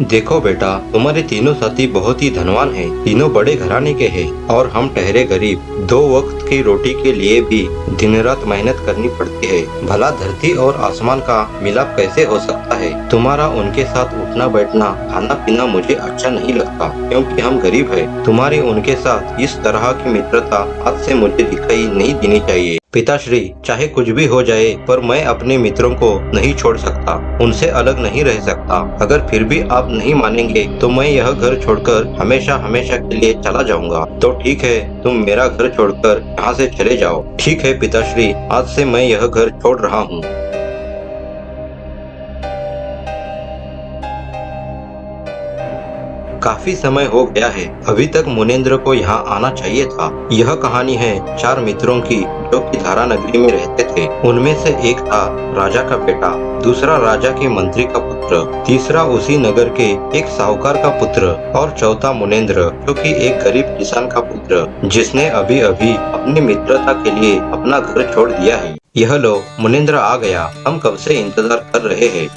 देखो बेटा, तुम्हारे तीनों साथी बहुत ही धनवान हैं, तीनों बड़े घराने के हैं और हम ठहरे गरीब। 2 वक्त की रोटी के लिए भी दिन रात मेहनत करनी पड़ती है। भला धरती और आसमान का मिलाप कैसे हो सकता है? तुम्हारा उनके साथ उठना बैठना खाना पीना मुझे अच्छा नहीं लगता, क्योंकि हम गरीब हैं। तुम्हारी उनके साथ इस तरह की मित्रता आज से मुझे दिखाई नहीं देनी चाहिए। पिताश्री, चाहे कुछ भी हो जाए पर मैं अपने मित्रों को नहीं छोड़ सकता, उनसे अलग नहीं रह सकता। अगर फिर भी आप नहीं मानेंगे तो मैं यह घर छोड़कर हमेशा हमेशा के लिए चला जाऊंगा। तो ठीक है, तुम मेरा घर छोड़कर यहाँ से चले जाओ। ठीक है पिताश्री, आज से मैं यह घर छोड़ रहा हूँ। काफी समय हो गया है, अभी तक मुनेंद्र को यहाँ आना चाहिए था। यह कहानी है 4 मित्रों की जो कि धारा नगरी में रहते थे। उनमें से एक था राजा का बेटा, दूसरा राजा के मंत्री का पुत्र, तीसरा उसी नगर के एक साहूकार का पुत्र और चौथा मुनेंद्र जो कि एक गरीब किसान का पुत्र, जिसने अभी अभी अपनी मित्रता के लिए अपना घर छोड़ दिया है। यह लो, मुनेंद्र आ गया। हम कब से इंतजार कर रहे हैं।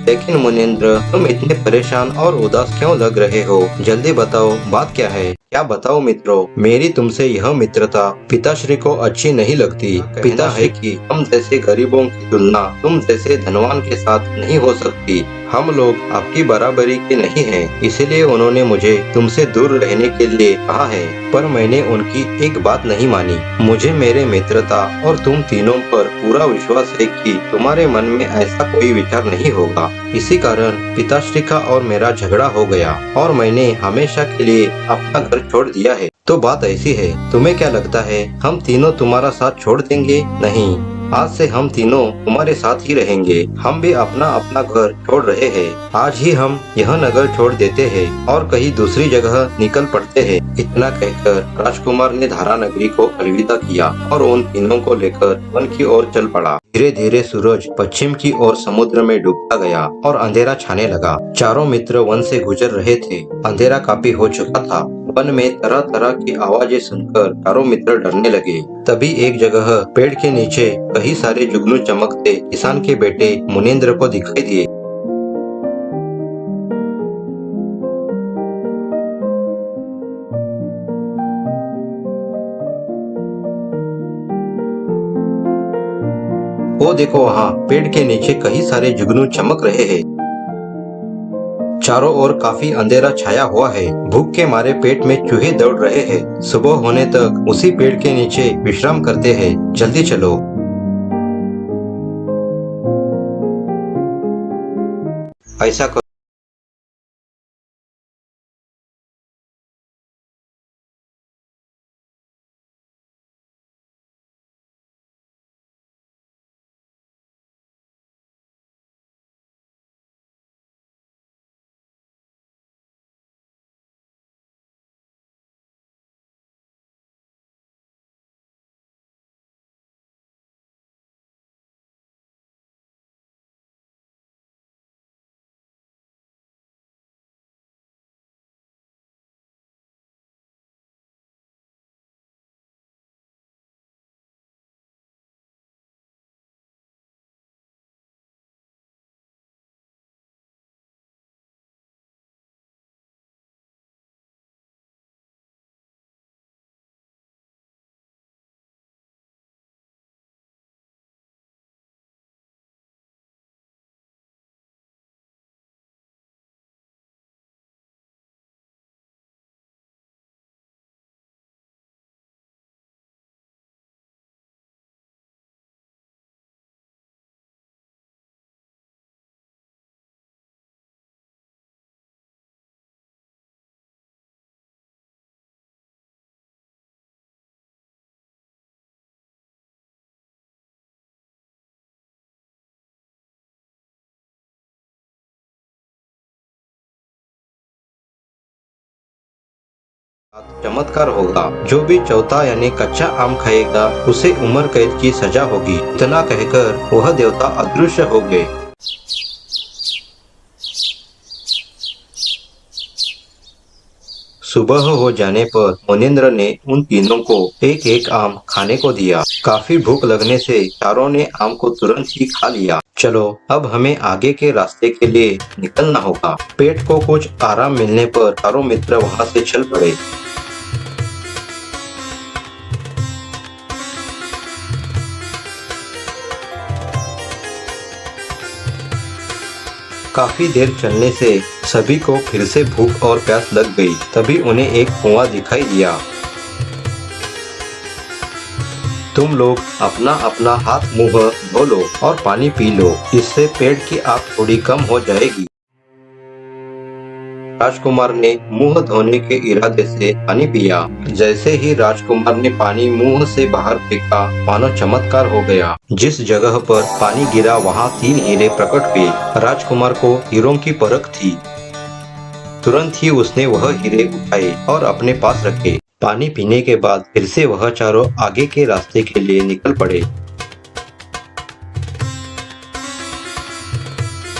लेकिन मुनेंद्र, तुम इतने परेशान और उदास क्यों लग रहे हो? जल्दी बताओ, बात क्या है? क्या बताओ मित्रों, मेरी तुमसे यह मित्रता पिताश्री को अच्छी नहीं लगती। पिता है कि हम जैसे गरीबों की तुलना तुम जैसे धनवान के साथ नहीं हो सकती। हम लोग आपकी बराबरी के नहीं हैं, इसलिए उन्होंने मुझे तुमसे दूर रहने के लिए कहा है। पर मैंने उनकी एक बात नहीं मानी। मुझे मेरे मित्रता और तुम तीनों पर पूरा विश्वास है कि तुम्हारे मन में ऐसा कोई विचार नहीं होगा। इसी कारण पिताश्री का और मेरा झगड़ा हो गया और मैंने हमेशा के लिए अपना घर छोड़ दिया है। तो बात ऐसी है, तुम्हें क्या लगता है हम तीनों तुम्हारा साथ छोड़ देंगे? नहीं, आज से हम तीनों तुम्हारे साथ ही रहेंगे। हम भी अपना अपना घर छोड़ रहे हैं। आज ही हम यह नगर छोड़ देते हैं और कहीं दूसरी जगह निकल पड़ते हैं। इतना कहकर राजकुमार ने धारा नगरी को अलविदा किया और उन तीनों को लेकर वन की ओर चल पड़ा। धीरे धीरे सूरज पश्चिम की ओर समुद्र में डूबता गया और अंधेरा छाने लगा। चारों मित्र वन से गुजर रहे थे। अंधेरा काफी हो चुका था। वन में तरह तरह की आवाजें सुनकर चारों मित्र डरने लगे। तभी एक जगह पेड़ के नीचे कई सारे जुगनू चमकते किसान के बेटे मुनेंद्र को दिखाई दिए। वो देखो, वहाँ पेड़ के नीचे कई सारे जुगनू चमक रहे हैं। चारों ओर काफी अंधेरा छाया हुआ है। भूख के मारे पेट में चूहे दौड़ रहे हैं। सुबह होने तक उसी पेड़ के नीचे विश्राम करते हैं। जल्दी चलो। ऐसा करो। चमत्कार होगा। जो भी चौथा यानी कच्चा आम खाएगा उसे उम्र कैद की सजा होगी। इतना कहकर वह देवता अदृश्य हो गए। सुबह हो जाने पर मुनींद्र ने उन तीनों को एक एक आम खाने को दिया। काफी भूख लगने से चारों ने आम को तुरंत ही खा लिया। चलो अब हमें आगे के रास्ते के लिए निकलना होगा। पेट को कुछ आराम मिलने पर चारों मित्र वहाँ से चल पड़े। काफी देर चलने से सभी को फिर से भूख और प्यास लग गई। तभी उन्हें एक कुआं दिखाई दिया। तुम लोग अपना अपना हाथ मुंह धो लो और पानी पी लो, इससे पेट की आग थोड़ी कम हो जाएगी। राजकुमार ने मुंह धोने के इरादे से पानी पिया। जैसे ही राजकुमार ने पानी मुंह से बाहर फेंका, मानो चमत्कार हो गया। जिस जगह पर पानी गिरा वहाँ 3 हीरे प्रकट हुए। राजकुमार को हीरों की परख थी। तुरंत ही उसने वह हीरे उठाए और अपने पास रखे। पानी पीने के बाद फिर से वह चारों आगे के रास्ते के लिए निकल पड़े।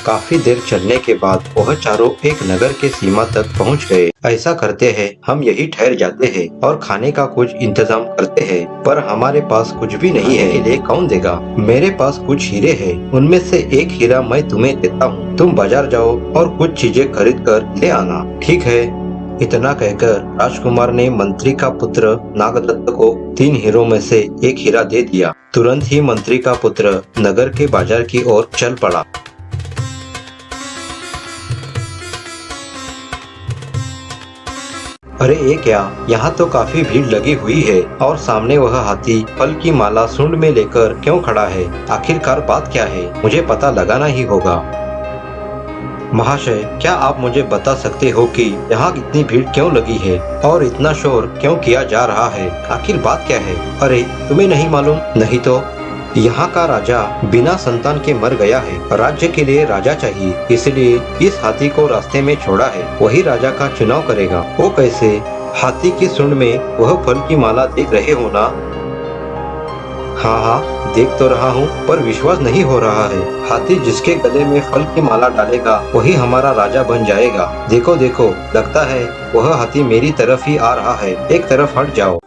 काफी देर चलने के बाद वह चारों एक नगर के सीमा तक पहुंच गए। ऐसा करते हैं, हम यही ठहर जाते हैं और खाने का कुछ इंतजाम करते हैं, पर हमारे पास कुछ भी नहीं है, ये कौन देगा? मेरे पास कुछ हीरे हैं, उनमें से एक हीरा मैं तुम्हें देता हूँ। तुम बाजार जाओ और कुछ चीजें खरीद कर ले आना। ठीक है। इतना कहकर राजकुमार ने मंत्री का पुत्र नागदत्त को 3 हीरों में से एक हीरा दे दिया। तुरंत ही मंत्री का पुत्र नगर के बाजार की ओर चल पड़ा। अरे ये क्या, यहाँ तो काफी भीड़ लगी हुई है और सामने वह हाथी फल की माला सूंड में लेकर क्यों खड़ा है? आखिरकार बात क्या है? मुझे पता लगाना ही होगा। महाशय, क्या आप मुझे बता सकते हो कि यहाँ इतनी भीड़ क्यों लगी है और इतना शोर क्यों किया जा रहा है? आखिर बात क्या है? अरे तुम्हें नहीं मालूम? नहीं तो यहाँ का राजा बिना संतान के मर गया है। राज्य के लिए राजा चाहिए, इसलिए इस हाथी को रास्ते में छोड़ा है। वही राजा का चुनाव करेगा। वो कैसे? हाथी की सूंड में वह फल की माला देख रहे हो ना? हाँ हाँ, देख तो रहा हूँ, पर विश्वास नहीं हो रहा है। हाथी जिसके गले में फल की माला डालेगा वही हमारा राजा बन जाएगा। देखो देखो, लगता है वह हाथी मेरी तरफ ही आ रहा है। एक तरफ हट जाओ।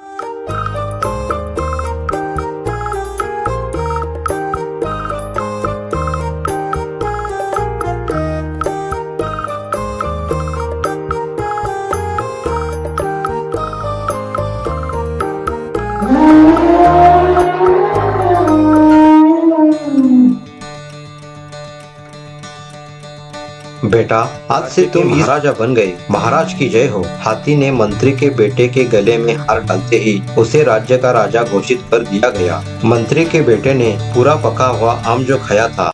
बेटा, आज से तुम महाराजा बन गए। महाराज की जय हो। हाथी ने मंत्री के बेटे के गले में हार डालते ही उसे राज्य का राजा घोषित कर दिया गया। मंत्री के बेटे ने पूरा पका हुआ आम जो खाया था।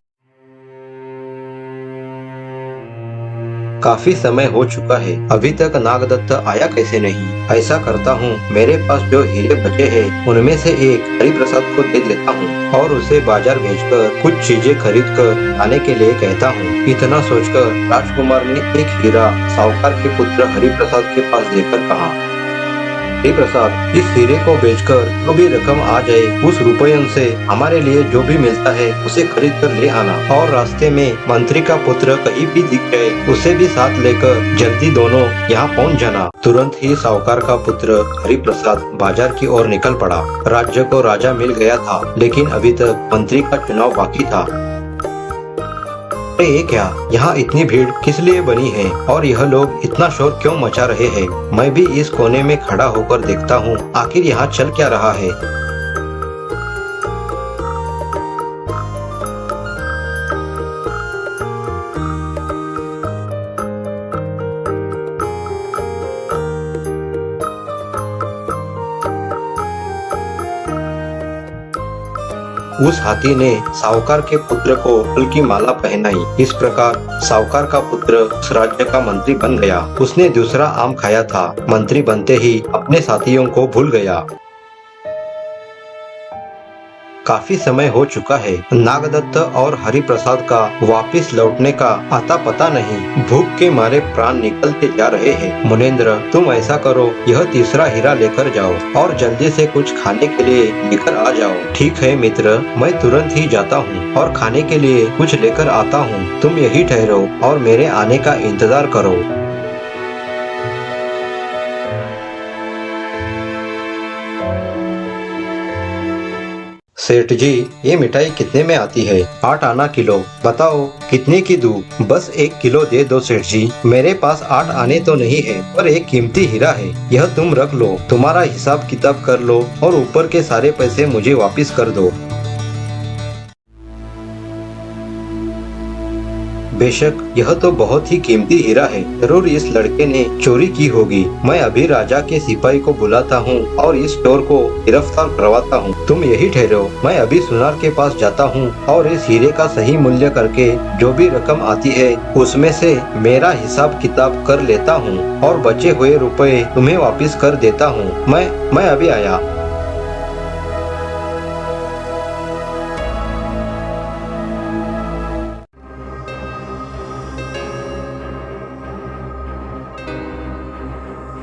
काफी समय हो चुका है, अभी तक नागदत्त आया कैसे नहीं? ऐसा करता हूँ, मेरे पास जो हीरे बचे हैं उनमें से एक हरिप्रसाद को दे देता हूँ और उसे बाजार भेजकर कुछ चीजें खरीद कर आने के लिए कहता हूँ। इतना सोचकर राजकुमार ने एक हीरा साहूकार के पुत्र हरिप्रसाद के पास देकर कहा, हरिप्रसाद, इस हीरे को बेचकर जो भी रकम आ जाए उस रुपयों से हमारे लिए जो भी मिलता है उसे खरीद कर ले आना, और रास्ते में मंत्री का पुत्र कहीं भी दिख जाए उसे भी साथ लेकर जल्दी दोनों यहाँ पहुँच जाना। तुरंत ही साहूकार का पुत्र हरिप्रसाद बाजार की ओर निकल पड़ा। राज्य को राजा मिल गया था, लेकिन अभी तक मंत्री का चुनाव बाकी था। अरे ये क्या, यहाँ इतनी भीड़ किस लिए बनी है और यह लोग इतना शोर क्यों मचा रहे हैं? मैं भी इस कोने में खड़ा होकर देखता हूँ, आखिर यहाँ चल क्या रहा है? उस हाथी ने साहूकार के पुत्र को फूल की माला पहनाई। इस प्रकार साहूकार का पुत्र उस राज्य का मंत्री बन गया। उसने दूसरा आम खाया था। मंत्री बनते ही अपने साथियों को भूल गया। काफी समय हो चुका है। नागदत्त और हरिप्रसाद का वापिस लौटने का आता पता नहीं। भूख के मारे प्राण निकलते जा रहे हैं। मुनींद्र, तुम ऐसा करो, यह तीसरा हीरा लेकर जाओ और जल्दी से कुछ खाने के लिए लेकर आ जाओ। ठीक है मित्र, मैं तुरंत ही जाता हूँ और खाने के लिए कुछ लेकर आता हूँ। तुम यही ठहरो और मेरे आने का इंतजार करो। सेठ जी, ये मिठाई कितने में आती है? 8 आना किलो। बताओ कितने की दूं? बस 1 किलो दे दो सेठ जी। मेरे पास 8 आने तो नहीं है, पर एक कीमती हीरा है, यह तुम रख लो। तुम्हारा हिसाब किताब कर लो और ऊपर के सारे पैसे मुझे वापस कर दो। बेशक यह तो बहुत ही कीमती हीरा है, जरूर इस लड़के ने चोरी की होगी। मैं अभी राजा के सिपाही को बुलाता हूँ और इस चोर को गिरफ्तार करवाता हूँ। तुम यही ठहरो, मैं अभी सुनार के पास जाता हूँ और इस हीरे का सही मूल्य करके जो भी रकम आती है उसमें से मेरा हिसाब किताब कर लेता हूँ और बचे हुए रुपए तुम्हें वापस कर देता हूँ। मैं अभी आया।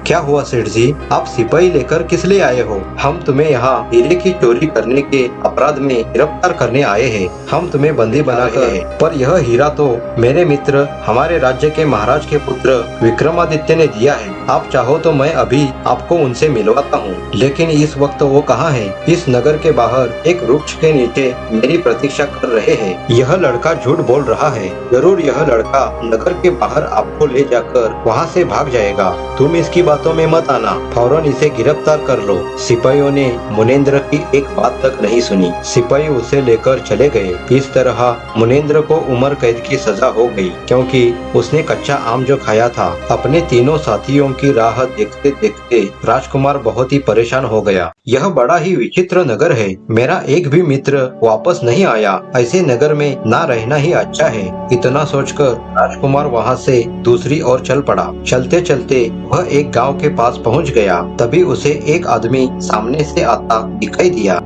क्या हुआ सेठ जी, आप सिपाही लेकर किस लिए आए हो? हम तुम्हें यहाँ हीरे की चोरी करने के अपराध में गिरफ्तार करने आए हैं। हम तुम्हें बंदी बनाकर, पर यह हीरा तो मेरे मित्र हमारे राज्य के महाराज के पुत्र विक्रमादित्य ने दिया है। आप चाहो तो मैं अभी आपको उनसे मिलवाता हूँ, लेकिन इस वक्त वो कहाँ है? इस नगर के बाहर एक वृक्ष के नीचे मेरी प्रतीक्षा कर रहे हैं। यह लड़का झूठ बोल रहा है, जरूर यह लड़का नगर के बाहर आपको ले जाकर वहाँ से भाग जाएगा। तुम इसकी बातों में मत आना, फौरन इसे गिरफ्तार कर लो। सिपाहियों ने मुनेंद्र की एक बात तक नहीं सुनी। सिपाही उसे लेकर चले गए। इस तरह मुनेंद्र को उम्र कैद की सजा हो गई, क्योंकि उसने कच्चा आम जो खाया था। अपने तीनों साथियों की राह देखते देखते राजकुमार बहुत ही परेशान हो गया। यह बड़ा ही विचित्र नगर है, मेरा एक भी मित्र वापस नहीं आया। ऐसे नगर में ना रहना ही अच्छा है। इतना सोचकर राजकुमार वहाँ से दूसरी ओर चल पड़ा। चलते चलते वह एक गांव के पास पहुंच गया। तभी उसे एक आदमी सामने से आता दिखाई दिया।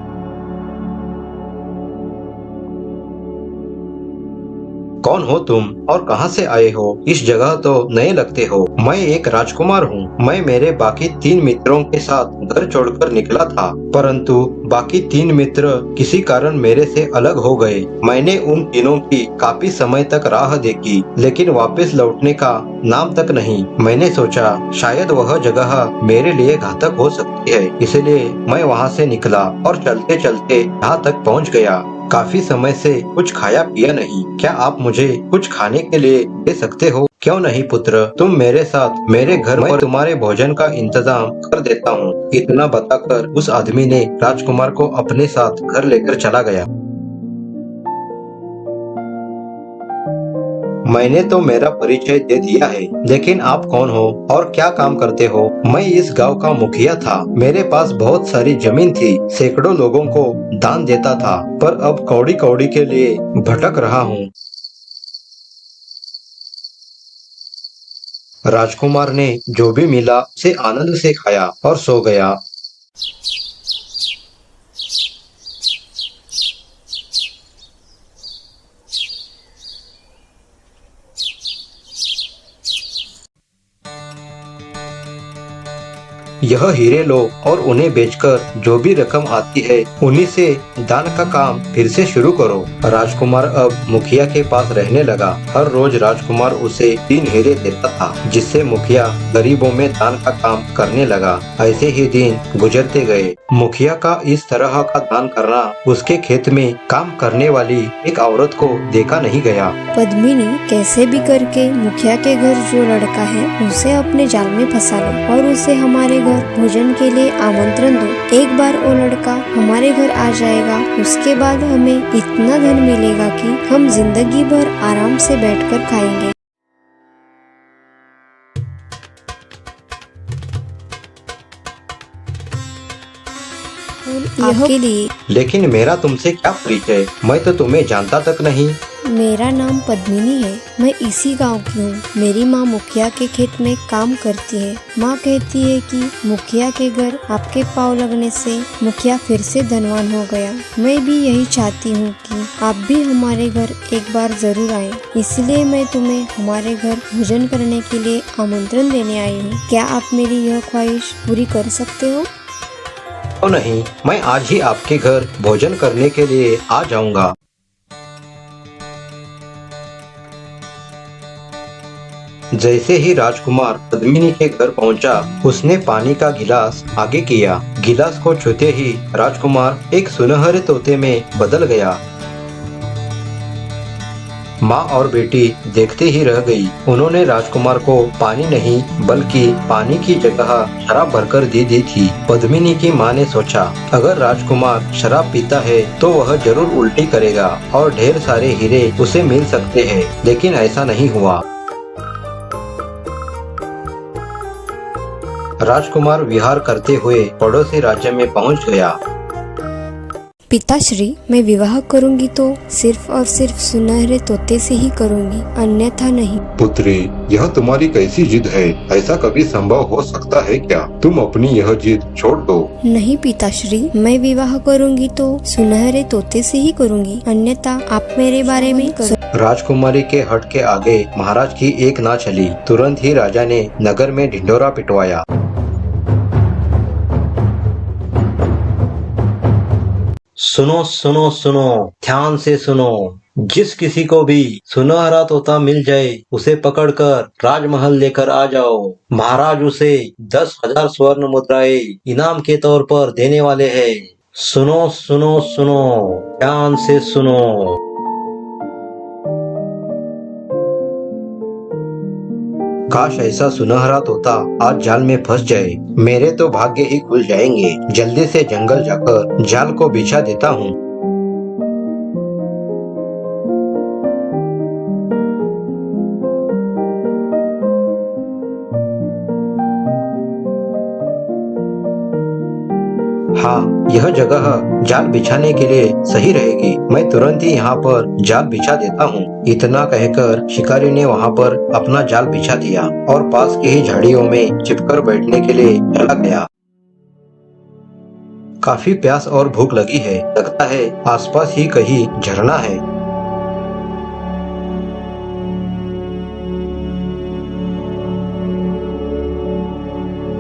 कौन हो तुम और कहां से आए हो? इस जगह तो नए लगते हो। मैं एक राजकुमार हूँ। मैं मेरे बाकी 3 मित्रों के साथ घर छोड़कर निकला था, परंतु बाकी 3 मित्र किसी कारण मेरे से अलग हो गए। मैंने उन तीनों की काफी समय तक राह देखी, लेकिन वापस लौटने का नाम तक नहीं। मैंने सोचा शायद वह जगह मेरे लिए घातक हो सकती है, इसलिए मैं वहाँ से निकला और चलते चलते यहाँ तक पहुँच गया। काफी समय से कुछ खाया पिया नहीं। क्या आप मुझे कुछ खाने के लिए दे सकते हो? क्यों नहीं पुत्र, तुम मेरे साथ मेरे घर में तुम्हारे भोजन का इंतजाम कर देता हूँ। इतना बताकर उस आदमी ने राजकुमार को अपने साथ घर लेकर चला गया। मैंने तो मेरा परिचय दे दिया है, लेकिन आप कौन हो और क्या काम करते हो? मैं इस गांव का मुखिया था। मेरे पास बहुत सारी जमीन थी, सैकड़ों लोगों को दान देता था, पर अब कौड़ी कौड़ी के लिए भटक रहा हूँ। राजकुमार ने जो भी मिला उसे आनंद से खाया और सो गया। यह हीरे लो और उन्हें बेचकर जो भी रकम आती है उन्हीं से दान का काम फिर से शुरू करो। राजकुमार अब मुखिया के पास रहने लगा। हर रोज राजकुमार उसे 3 हीरे देता था, जिससे मुखिया गरीबों में दान का काम करने लगा। ऐसे ही दिन गुजरते गए। मुखिया का इस तरह का दान करना उसके खेत में काम करने वाली एक औरत को देखा नहीं गया। पद्मिनी, कैसे भी करके मुखिया के घर जो लड़का है उसे अपने जाल में फंसा लो और उसे हमारे घर भोजन के लिए आमंत्रण दो। एक बार वो लड़का हमारे घर आ जाएगा, उसके बाद हमें इतना धन मिलेगा कि हम जिंदगी भर आराम से बैठकर खाएंगे। आपके लिए। लेकिन मेरा तुमसे क्या परिचय? मैं तो तुम्हें जानता तक नहीं। मेरा नाम पद्मिनी है, मैं इसी गांव की हूँ। मेरी माँ मुखिया के खेत में काम करती है। माँ कहती है कि मुखिया के घर आपके पाँव लगने से मुखिया फिर से धनवान हो गया। मैं भी यही चाहती हूँ कि आप भी हमारे घर एक बार जरूर आए, इसलिए मैं तुम्हें हमारे घर भोजन करने के लिए आमंत्रण देने आई हूँ। क्या आप मेरी यह ख्वाहिश पूरी कर सकते हो? तो नहीं, मैं आज ही आपके घर भोजन करने के लिए आ जाऊंगा। जैसे ही राजकुमार पद्मिनी के घर पहुंचा, उसने पानी का गिलास आगे किया। गिलास को छूते ही राजकुमार एक सुनहरे तोते में बदल गया। माँ और बेटी देखते ही रह गई। उन्होंने राजकुमार को पानी नहीं बल्कि पानी की जगह शराब भरकर दे दी थी। पद्मिनी की माँ ने सोचा, अगर राजकुमार शराब पीता है तो वह जरूर उल्टी करेगा और ढेर सारे हीरे उसे मिल सकते हैं, लेकिन ऐसा नहीं हुआ। राजकुमार विहार करते हुए पड़ोसी राज्य में पहुँच गया। पिताश्री, मैं विवाह करूंगी तो सिर्फ और सिर्फ सुनहरे तोते से ही करूंगी, अन्यथा नहीं। पुत्री, यह तुम्हारी कैसी जिद है? ऐसा कभी संभव हो सकता है क्या? तुम अपनी यह जिद छोड़ दो। नहीं पिताश्री, मैं विवाह करूंगी तो सुनहरे तोते से ही करूंगी, अन्यथा आप मेरे बारे में राजकुमारी के हट के आगे महाराज की एक ना चली। तुरंत ही राजा ने नगर में ढिंढोरा पिटवाया। सुनो सुनो सुनो, ध्यान से सुनो। जिस किसी को भी सुनहरा तोता मिल जाए उसे पकड़कर राजमहल लेकर आ जाओ। महाराज उसे 10,000 स्वर्ण मुद्राएं इनाम के तौर पर देने वाले हैं। सुनो सुनो सुनो, ध्यान से सुनो। काश ऐसा सुनहरा तोता आज जाल में फंस जाए। मेरे तो भाग्य ही खुल जाएंगे। जल्दी से जंगल जाकर जाल को बिछा देता हूँ। हाँ, यह जगह जाल बिछाने के लिए सही रहेगी। मैं तुरंत ही यहाँ पर जाल बिछा देता हूँ। इतना कहकर शिकारी ने वहाँ पर अपना जाल बिछा दिया और पास की ही झाड़ियों में छिपकर बैठने के लिए चला गया। काफी प्यास और भूख लगी है। लगता है आसपास ही कहीं झरना है।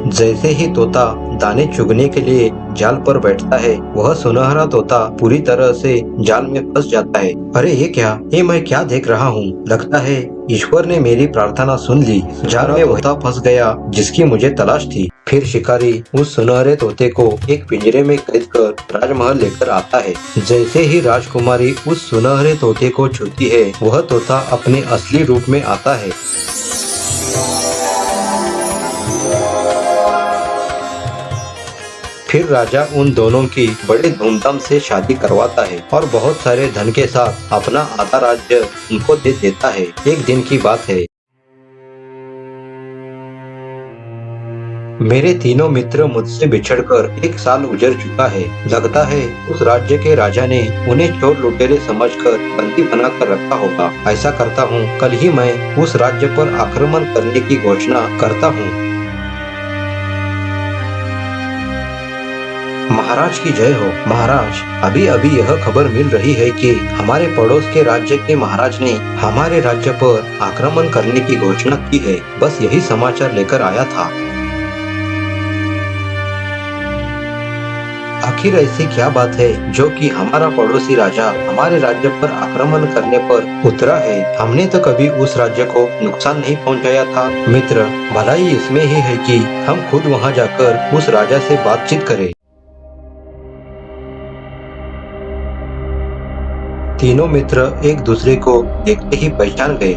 जैसे ही तोता दाने चुगने के लिए जाल पर बैठता है, वह सुनहरा तोता पूरी तरह से जाल में फंस जाता है। अरे ये क्या? ये मैं क्या देख रहा हूँ? लगता है ईश्वर ने मेरी प्रार्थना सुन ली। जाल में तोता फंस गया जिसकी मुझे तलाश थी। फिर शिकारी उस सुनहरे तोते को एक पिंजरे में कैद कर राजमहल लेकर आता है। जैसे ही राजकुमारी उस सुनहरे तोते को छूती है, वह तोता अपने असली रूप में आता है। फिर राजा उन दोनों की बड़े धूमधाम से शादी करवाता है और बहुत सारे धन के साथ अपना आधा राज्य उनको दे देता है। एक दिन की बात है। मेरे तीनों मित्र मुझसे बिछड़कर 1 साल गुजर चुका है। लगता है उस राज्य के राजा ने उन्हें चोर लुटेरे समझकर बंदी बनाकर रखा होगा। ऐसा करता हूँ, कल ही मैं उस राज्य पर आक्रमण करने की घोषणा करता हूँ। महाराज की जय हो। महाराज, अभी अभी यह खबर मिल रही है कि हमारे पड़ोस के राज्य के महाराज ने हमारे राज्य पर आक्रमण करने की घोषणा की है। बस यही समाचार लेकर आया था। आखिर ऐसी क्या बात है जो कि हमारा पड़ोसी राजा हमारे राज्य पर आक्रमण करने पर उतरा है? हमने तो कभी उस राज्य को नुकसान नहीं पहुंचाया था। मित्र, भलाई इसमें ही है कि हम खुद वहां जाकर उस राजा से बातचीत करें। तीनों मित्र एक दूसरे को देखते ही पहचान गए।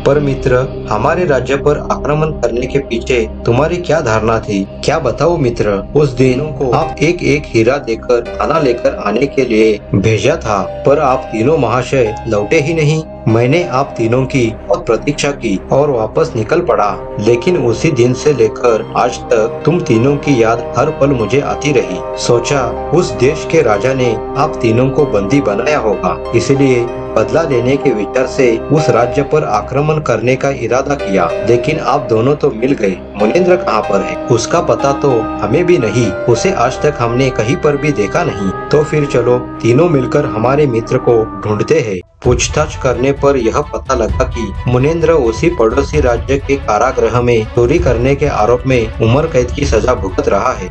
पर मित्र, हमारे राज्य पर आक्रमण करने के पीछे तुम्हारी क्या धारणा थी? क्या बताओ मित्र। उस दिन को आप एक एक हीरा देकर खाना लेकर आने के लिए भेजा था, पर आप तीनों महाशय लौटे ही नहीं। मैंने आप तीनों की बहुत प्रतीक्षा की और वापस निकल पड़ा, लेकिन उसी दिन से लेकर आज तक तुम तीनों की याद हर पल मुझे आती रही। सोचा उस देश के राजा ने आप तीनों को बंदी बनाया होगा, इसलिए बदला लेने के विचार से उस राज्य पर आक्रमण करने का इरादा किया। लेकिन आप दोनों तो मिल गए। मुनेंद्र कहाँ पर है? उसका पता तो हमें भी नहीं। उसे आज तक हमने कहीं पर भी देखा नहीं। तो फिर चलो तीनों मिलकर हमारे मित्र को ढूंढते हैं। पूछताछ करने पर यह पता लगा कि मुनेंद्र उसी पड़ोसी राज्य के कारागृह में चोरी करने के आरोप में उम्र कैद की सजा भुगत रहा है।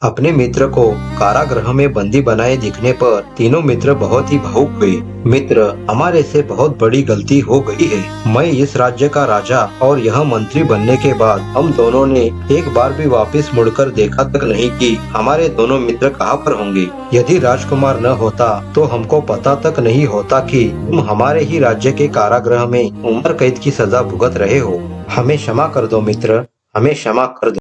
अपने मित्र को कारागृह में बंदी बनाए दिखने पर तीनों मित्र बहुत ही भावुक हुए। मित्र, हमारे से बहुत बड़ी गलती हो गई है। मैं इस राज्य का राजा और यह मंत्री बनने के बाद हम दोनों ने एक बार भी वापस मुड़कर देखा तक नहीं कि हमारे दोनों मित्र कहाँ पर होंगे। यदि राजकुमार न होता तो हमको पता तक नहीं होता कि तुम हमारे ही राज्य के कारागृह में उम्र कैद की सजा भुगत रहे हो। हमें क्षमा कर दो मित्र, हमें क्षमा कर दो।